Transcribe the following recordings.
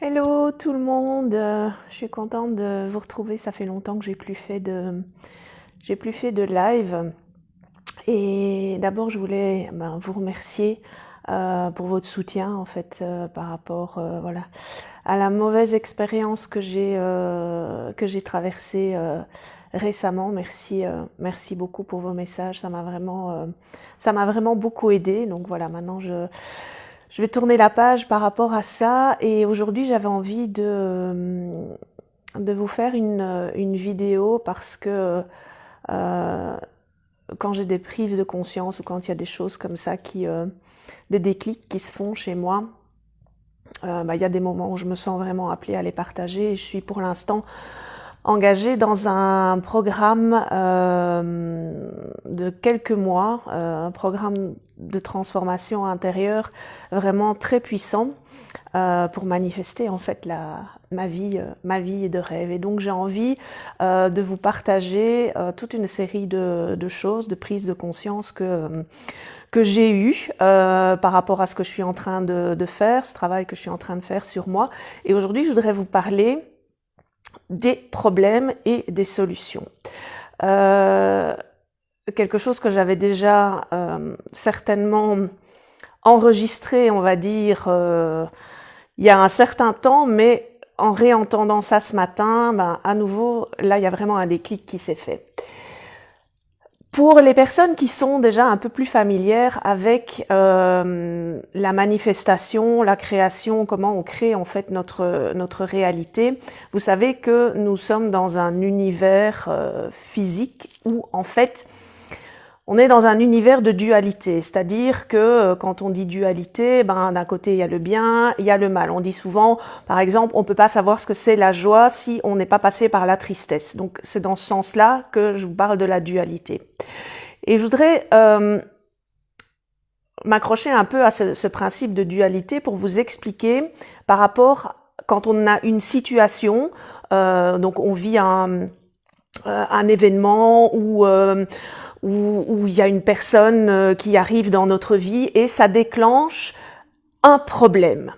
Hello tout le monde, je suis contente de vous retrouver. Ça fait longtemps que j'ai plus fait de live. Et d'abord, je voulais vous remercier pour votre soutien en fait par rapport voilà à la mauvaise expérience que j'ai traversée récemment. Merci beaucoup pour vos messages. Ça m'a vraiment beaucoup aidé. Donc voilà, maintenant je vais tourner la page par rapport à ça. Et aujourd'hui, j'avais envie de vous faire une vidéo parce que euh, quand j'ai des prises de conscience ou quand il y a des choses comme ça des déclics qui se font chez moi, il y a des moments où je me sens vraiment appelée à les partager. Et je suis pour l'instant engagée dans un programme de quelques mois, un programme de transformation intérieure vraiment très puissant pour manifester en fait ma vie de rêve. Et donc j'ai envie de vous partager toute une série de choses, de prises de conscience que j'ai eues par rapport à ce que je suis en train de faire, ce travail que je suis en train de faire sur moi. Et aujourd'hui, je voudrais vous parler des problèmes et des solutions. Quelque chose que j'avais déjà certainement enregistré, on va dire, il y a un certain temps, mais en réentendant ça ce matin, à nouveau, là, il y a vraiment un déclic qui s'est fait. Pour les personnes qui sont déjà un peu plus familières avec la manifestation, la création, comment on crée en fait notre réalité, vous savez que nous sommes dans un univers physique où en fait on est dans un univers de dualité, c'est-à-dire que quand on dit dualité, d'un côté il y a le bien, il y a le mal. On dit souvent, par exemple, on peut pas savoir ce que c'est la joie si on n'est pas passé par la tristesse. Donc c'est dans ce sens-là que je vous parle de la dualité. Et je voudrais m'accrocher un peu à ce principe de dualité pour vous expliquer par rapport quand on a une situation, donc on vit un événement où il y a une personne qui arrive dans notre vie et ça déclenche un problème.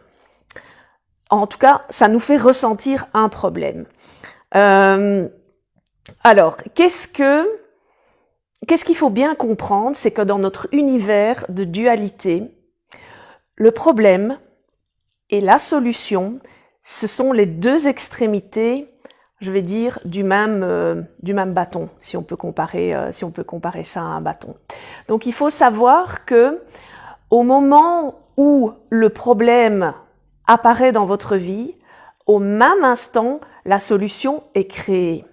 En tout cas, ça nous fait ressentir un problème. Alors, qu'est-ce qu'il faut bien comprendre, c'est que dans notre univers de dualité, le problème et la solution, ce sont les deux extrémités, je vais dire, du même bâton, si on peut comparer ça à un bâton. Donc il faut savoir que au moment où le problème apparaît dans votre vie, au même instant, la solution est créée.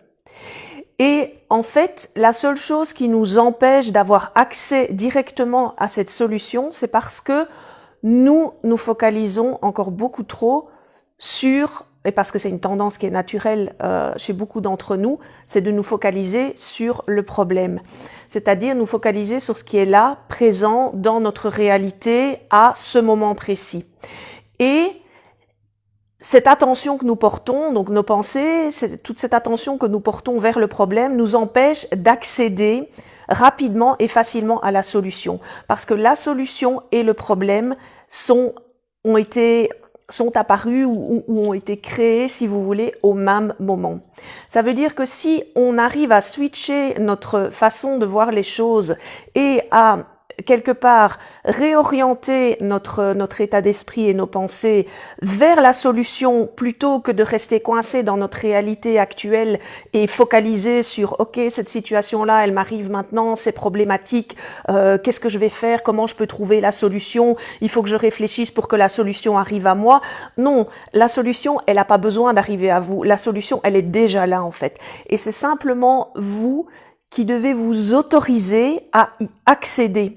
Et en fait, la seule chose qui nous empêche d'avoir accès directement à cette solution, c'est parce que nous focalisons encore beaucoup trop sur, et parce que c'est une tendance qui est naturelle chez beaucoup d'entre nous, c'est de nous focaliser sur le problème. C'est-à-dire nous focaliser sur ce qui est là, présent dans notre réalité à ce moment précis. Et cette attention que nous portons, donc nos pensées, toute cette attention que nous portons vers le problème nous empêche d'accéder rapidement et facilement à la solution. Parce que la solution et le problème sont apparus ou ont été créés, si vous voulez, au même moment. Ça veut dire que si on arrive à switcher notre façon de voir les choses et à quelque part réorienter notre état d'esprit et nos pensées vers la solution plutôt que de rester coincé dans notre réalité actuelle et focaliser sur ok, cette situation-là elle m'arrive maintenant, c'est problématique, qu'est-ce que je vais faire, comment je peux trouver la solution, il faut que je réfléchisse pour que la solution arrive à moi. Non, la solution elle n'a pas besoin d'arriver à vous, la solution elle est déjà là en fait, et c'est simplement vous qui devez vous autoriser à y accéder.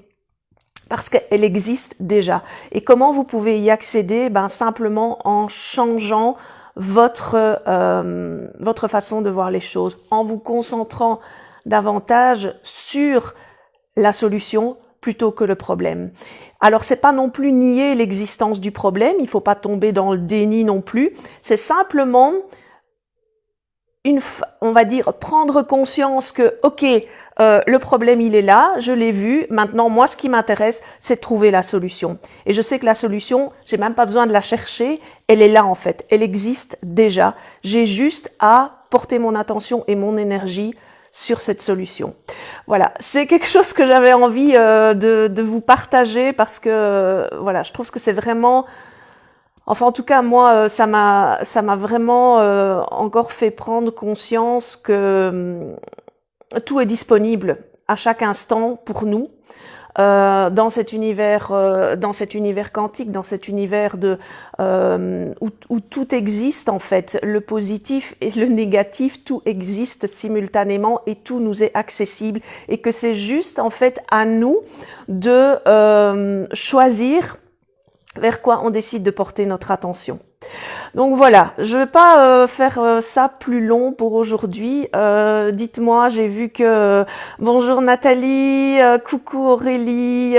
Parce qu'elle existe déjà. Et comment vous pouvez y accéder? Simplement en changeant votre façon de voir les choses, en vous concentrant davantage sur la solution plutôt que le problème. Alors c'est pas non plus nier l'existence du problème, il faut pas tomber dans le déni non plus, c'est simplement on va dire, prendre conscience que, ok, le problème il est là, je l'ai vu, maintenant moi ce qui m'intéresse c'est de trouver la solution. Et je sais que la solution, j'ai même pas besoin de la chercher, elle est là en fait, elle existe déjà. J'ai juste à porter mon attention et mon énergie sur cette solution. Voilà, c'est quelque chose que j'avais envie de vous partager parce que voilà, je trouve que c'est vraiment, enfin en tout cas moi ça m'a vraiment encore fait prendre conscience que tout est disponible à chaque instant pour nous. Dans cet univers quantique, dans cet univers où tout existe en fait, le positif et le négatif, tout existe simultanément et tout nous est accessible, et que c'est juste en fait à nous de choisir vers quoi on décide de porter notre attention. Donc voilà, je vais pas faire ça plus long pour aujourd'hui. Dites-moi, j'ai vu que bonjour Nathalie, coucou Aurélie,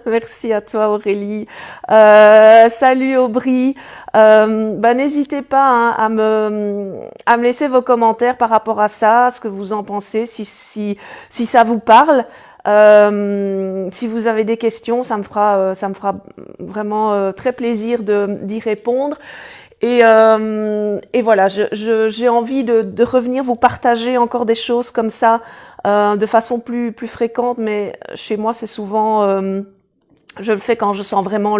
merci à toi Aurélie, salut Aubry. N'hésitez pas hein, à me laisser vos commentaires par rapport à ça, ce que vous en pensez, si ça vous parle. Si vous avez des questions, ça me fera vraiment très plaisir d'y répondre. Et voilà, j'ai envie de revenir vous partager encore des choses comme ça de façon plus fréquente, mais chez moi c'est souvent, je le fais quand je sens vraiment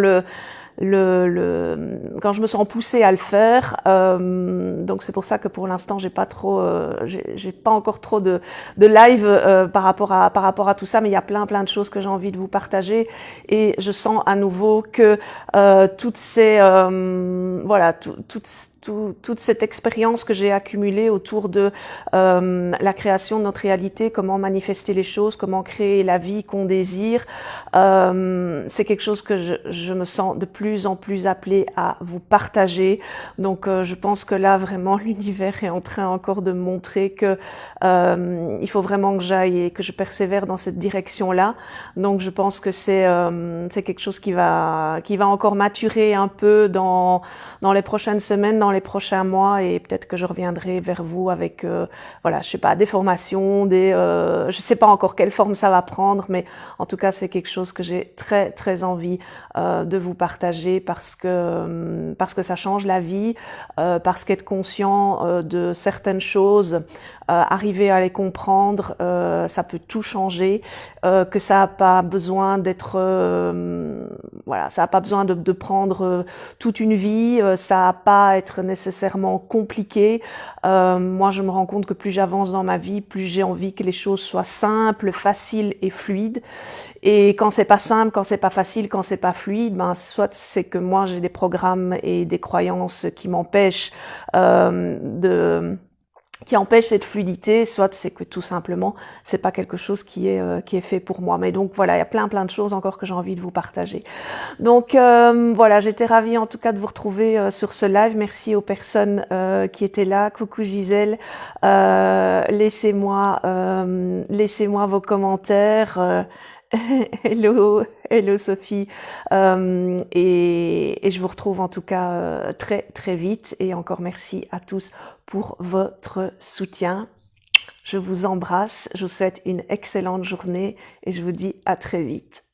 quand je me sens poussée à le faire, donc c'est pour ça que pour l'instant j'ai pas encore trop de live par rapport à tout ça, mais il y a plein de choses que j'ai envie de vous partager, et je sens à nouveau que toutes ces voilà toute cette expérience que j'ai accumulée autour de la création de notre réalité, comment manifester les choses, comment créer la vie qu'on désire, c'est quelque chose que je me sens de plus en plus appelée à vous partager. Donc je pense que là vraiment l'univers est en train encore de me montrer que il faut vraiment que j'aille et que je persévère dans cette direction-là. Donc je pense que c'est quelque chose qui va encore maturer un peu dans les prochaines semaines, dans les prochains mois, et peut-être que je reviendrai vers vous avec voilà, je sais pas, des formations, je sais pas encore quelle forme ça va prendre, mais en tout cas c'est quelque chose que j'ai très envie de vous partager, parce que ça change la vie, parce qu'être conscient de certaines choses, arriver à les comprendre, ça peut tout changer, que ça n'a pas besoin d'être voilà, ça n'a pas besoin de prendre toute une vie, ça n'a pas à être nécessairement compliqué. Moi je me rends compte que plus j'avance dans ma vie, plus j'ai envie que les choses soient simples, faciles et fluides. Et quand c'est pas simple, quand c'est pas facile, quand c'est pas fluide, soit c'est que moi j'ai des programmes et des croyances qui m'empêchent qui empêche cette fluidité, soit c'est que tout simplement c'est pas quelque chose qui est fait pour moi. Mais donc voilà, il y a plein de choses encore que j'ai envie de vous partager. Donc voilà, j'étais ravie en tout cas de vous retrouver sur ce live. Merci aux personnes qui étaient là. Coucou Gisèle, laissez-moi vos commentaires. Hello Sophie, et je vous retrouve en tout cas très vite, et encore merci à tous pour votre soutien. Je vous embrasse, je vous souhaite une excellente journée et je vous dis à très vite.